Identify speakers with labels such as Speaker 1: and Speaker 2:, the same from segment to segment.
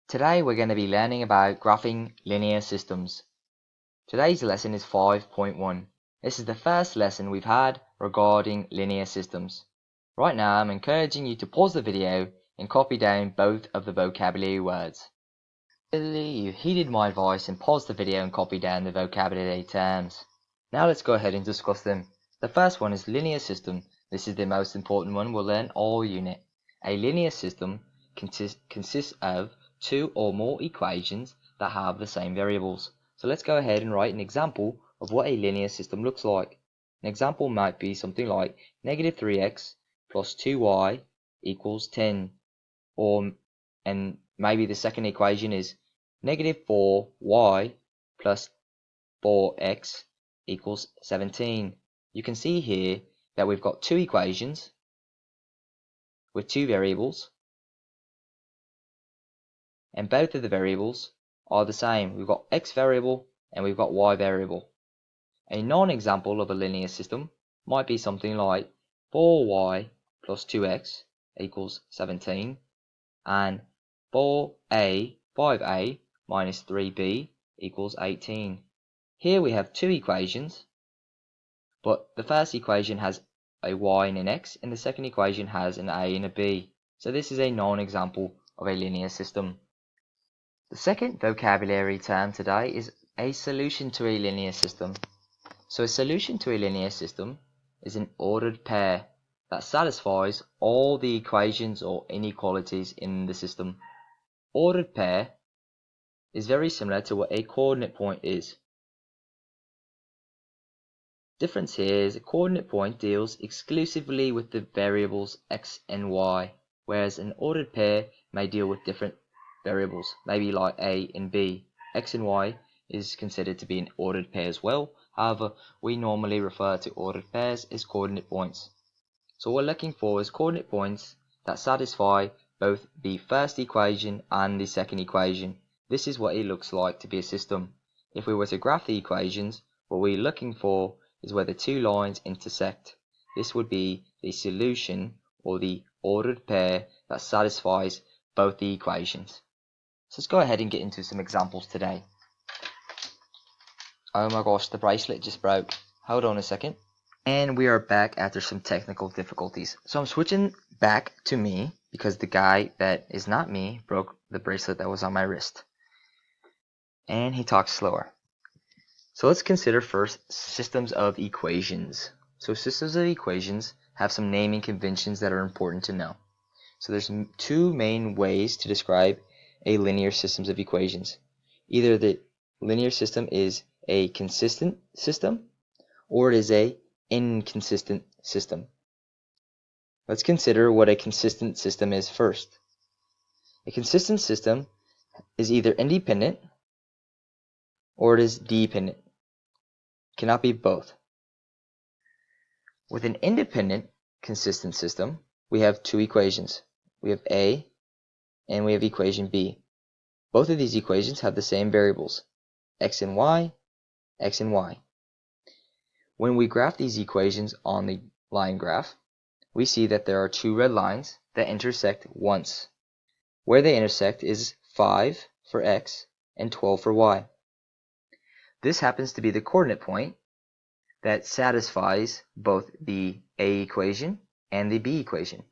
Speaker 1: Today we're going to be learning about graphing linear systems. Today's lesson is 5.1. This is the first lesson we've had regarding linear systems. Right now I'm encouraging you to pause the video and copy down both of the vocabulary words. Clearly you heeded my advice and paused the video and copied down the vocabulary terms. Now let's go ahead and discuss them. The first one is linear system. This is the most important one we'll learn all unit. A linear system consists of two or more equations that have the same variables. So let's go ahead and write an example of what a linear system looks like. An example might be something like negative 3x plus 2y equals 10. And maybe the second equation is negative 4y plus 4x equals 17. You can see here that we've got two equations with two variables, and both of the variables are the same. We've got x variable and we've got y variable. A non-example of a linear system might be something like 4y plus 2x equals 17 and 5a minus 3b equals 18. Here we have two equations, but the first equation has a y and an x, and the second equation has an a and a b. So this is a non-example of a linear system. The second vocabulary term today is a solution to a linear system. So a solution to a linear system is an ordered pair that satisfies all the equations or inequalities in the system. Ordered pair is very similar to what a coordinate point is. Difference here is a coordinate point deals exclusively with the variables x and y, whereas an ordered pair may deal with different variables, maybe like a and b. X and y is considered to be an ordered pair as well. However, we normally refer to ordered pairs as coordinate points. So what we're looking for is coordinate points that satisfy both the first equation and the second equation. This is what it looks like to be a system. If we were to graph the equations, what we're looking for is where the two lines intersect. This would be the solution or the ordered pair that satisfies both the equations. So let's go ahead and get into some examples today. Oh my gosh, the bracelet just broke. Hold on a second. And we are back after some technical difficulties. So I'm switching back to me because the guy that is not me broke the bracelet that was on my wrist. And he talks slower. So let's consider first systems of equations. So systems of equations have some naming conventions that are important to know. So there's two main ways to describe a linear systems of equations. Either the linear system is a consistent system or it is a inconsistent system. Let's consider what a consistent system is first. A consistent system is either independent or it is dependent. It cannot be both. With an independent consistent system, we have two equations. We have A and we have equation B. Both of these equations have the same variables, x and y, x and y. When we graph these equations on the line graph, we see that there are two red lines that intersect once. Where they intersect is 5 for x and 12 for y. This happens to be the coordinate point that satisfies both the A equation and the B equation.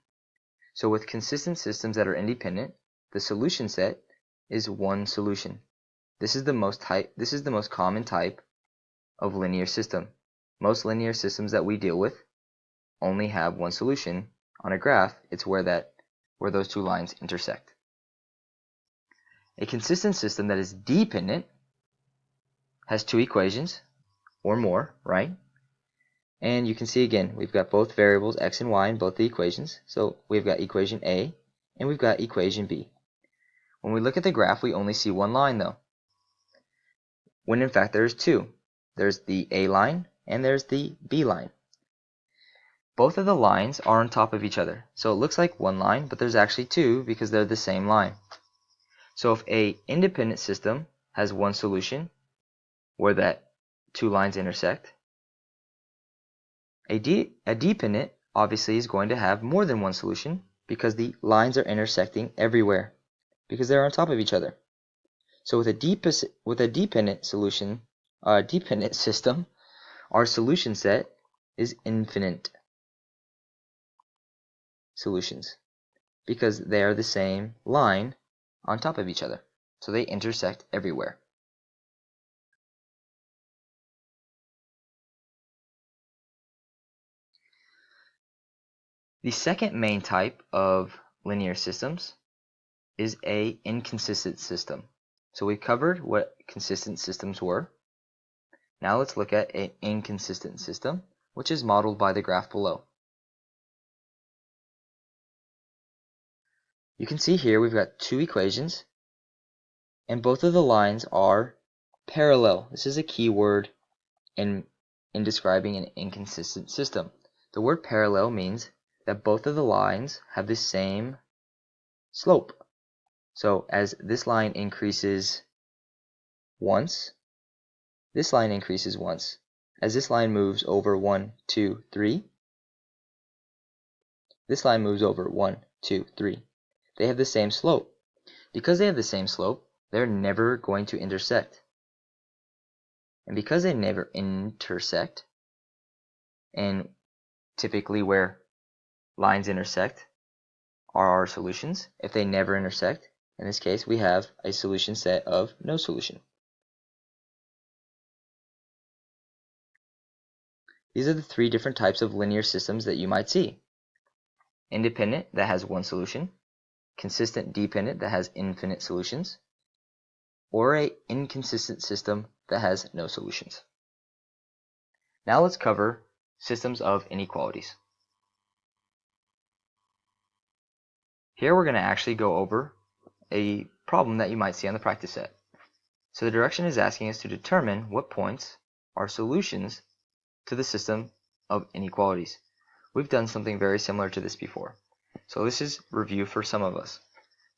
Speaker 1: So with consistent systems that are independent, the solution set is one solution. This is the most common type of linear system. Most linear systems that we deal with only have one solution. On a graph, it's where those two lines intersect. A consistent system that is dependent has two equations or more, right? And you can see again, we've got both variables x and y in both the equations. So we've got equation A and we've got equation B. When we look at the graph, we only see one line though, when in fact there's two. There's the A line and there's the B line. Both of the lines are on top of each other. So it looks like one line, but there's actually two because they're the same line. So if a independent system has one solution where that two lines intersect, a dependent obviously is going to have more than one solution because the lines are intersecting everywhere. because they're on top of each other. So with a dependent system, our solution set is infinite solutions because they are the same line on top of each other. So they intersect everywhere. The second main type of linear systems is a inconsistent system. So we covered what consistent systems were. Now let's look at an inconsistent system, which is modeled by the graph below. You can see here we've got two equations, and both of the lines are parallel. This is a key word in describing an inconsistent system. The word parallel means that both of the lines have the same slope. So as this line increases once, this line increases once. As this line moves over 1, 2, 3, this line moves over 1, 2, 3. They have the same slope. Because they have the same slope, they're never going to intersect. And because they never intersect, and typically where lines intersect are our solutions, if they never intersect, in this case we have a solution set of no solution. These are the three different types of linear systems that you might see. Independent, that has one solution. Consistent dependent, that has infinite solutions. Or an inconsistent system that has no solutions. Now let's cover systems of inequalities. Here we're going to actually go over a problem that you might see on the practice set. So the direction is asking us to determine what points are solutions to the system of inequalities. We've done something very similar to this before. So this is review for some of us.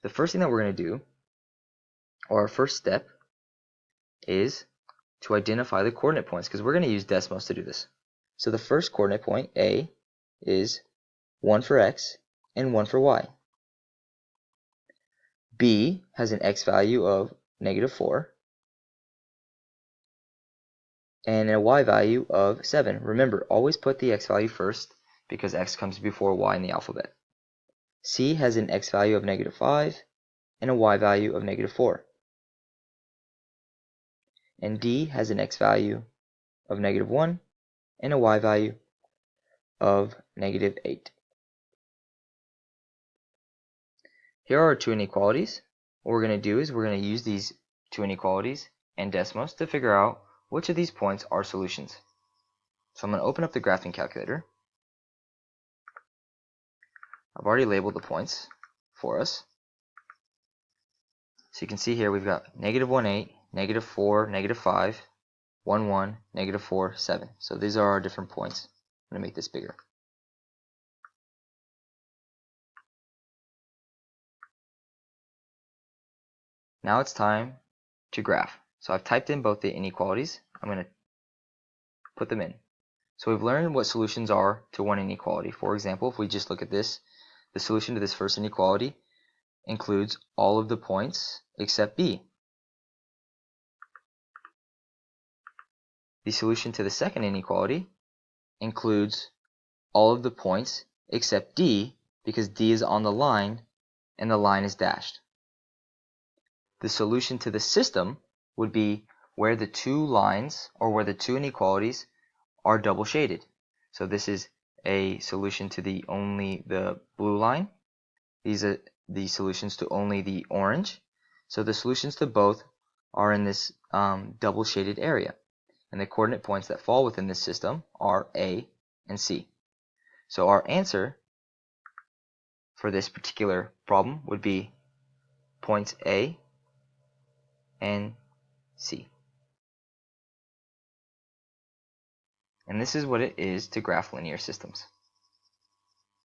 Speaker 1: The first thing that we're going to do, or our first step, is to identify the coordinate points, because we're going to use Desmos to do this. So the first coordinate point, A, is 1 for x and 1 for y. B has an x value of -4 and a y value of 7. Remember, always put the x value first because x comes before y in the alphabet. C has an x value of -5 and a y value of -4. And D has an x value of -1 and a y value of -8. Here are our two inequalities. What we're going to do is we're going to use these two inequalities and Desmos to figure out which of these points are solutions. So I'm going to open up the graphing calculator. I've already labeled the points for us. So you can see here we've got -1, 8, -4, -5, 1, 1, -4, 7. So these are our different points. I'm going to make this bigger. Now it's time to graph. So I've typed in both the inequalities. I'm going to put them in. So we've learned what solutions are to one inequality. For example, if we just look at this, the solution to this first inequality includes all of the points except B. The solution to the second inequality includes all of the points except D, because D is on the line and the line is dashed. The solution to the system would be where the two lines, or where the two inequalities, are double shaded. So this is a solution to only the blue line. These are the solutions to only the orange. So the solutions to both are in this double shaded area. And the coordinate points that fall within this system are A and C. So our answer for this particular problem would be points A and C. And this is what it is to graph linear systems.